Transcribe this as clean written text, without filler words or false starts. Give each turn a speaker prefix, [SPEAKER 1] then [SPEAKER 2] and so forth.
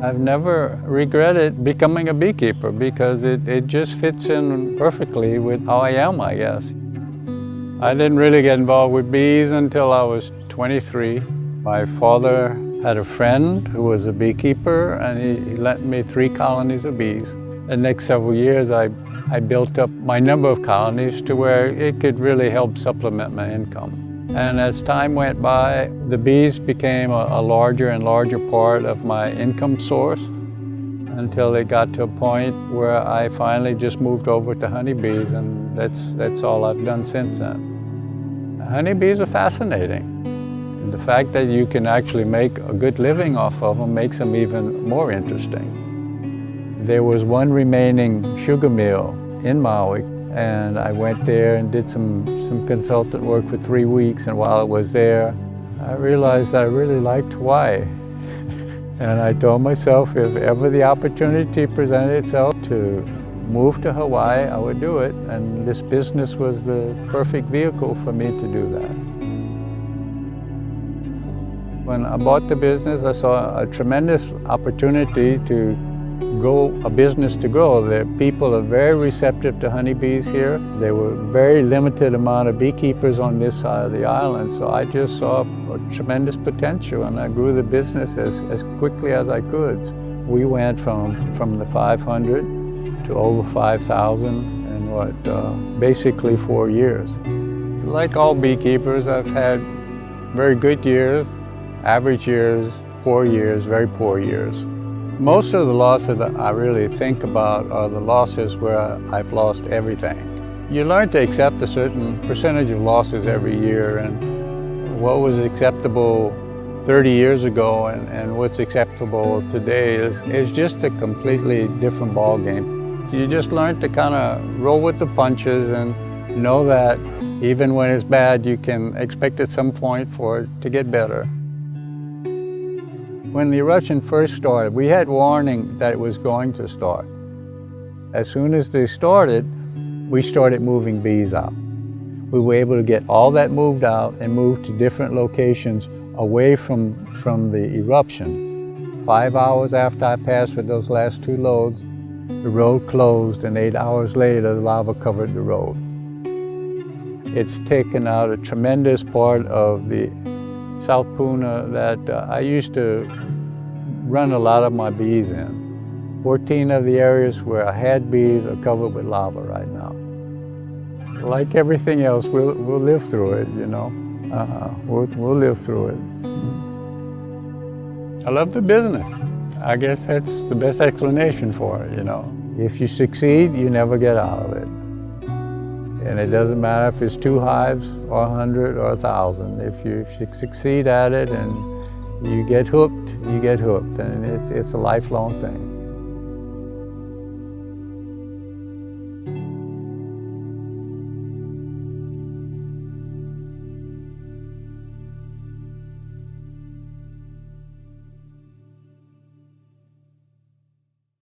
[SPEAKER 1] I've never regretted becoming a beekeeper because it just fits in perfectly with how I am, I guess. I didn't really get involved with bees until I was 23. My father had a friend who was a beekeeper, and he lent me 3 colonies of bees. The next several years, I built up my number of colonies to where it could really help supplement my income. And as time went by, the bees became a larger and larger part of my income source until it got to a point where I finally just moved over to honeybees, and that's all I've done since then. Honeybees are fascinating. And the fact that you can actually make a good living off of them makes them even more interesting. There was one remaining sugar mill in Maui, and I went there and did some consultant work for 3 weeks, and while I was there, I realized I really liked Hawaii. And I told myself if ever the opportunity presented itself to move to Hawaii, I would do it, and this business was the perfect vehicle for me to do that. When I bought the business, I saw a tremendous opportunity to grow a business to grow. The people are very receptive to honeybees here. There were very limited amount of beekeepers on this side of the island, so I just saw a tremendous potential, and I grew the business as quickly as I could. We went from the 500 to over 5,000 in basically 4 years. Like all beekeepers, I've had very good years, average years, poor years, very poor years. Most of the losses that I really think about are the losses where I've lost everything. You learn to accept a certain percentage of losses every year, and what was acceptable 30 years ago and what's acceptable today is just a completely different ballgame. You just learn to kind of roll with the punches and know that even when it's bad, you can expect at some point for it to get better. When the eruption first started, we had warning that it was going to start. As soon as they started, we started moving bees out. We were able to get all that moved out and moved to different locations away from the eruption. 5 hours after I passed with those last 2 loads, the road closed, and 8 hours later, the lava covered the road. It's taken out a tremendous part of the South Puna that I used to run a lot of my bees in. 14 of the areas where I had bees are covered with lava right now. Like everything else, we'll live through it, you know. We'll live through it. I love the business. I guess that's the best explanation for it, you know. If you succeed, you never get out of it. And it doesn't matter if it's 2 hives or 100 or 1,000. If you succeed at it and you get hooked, and it's a lifelong thing.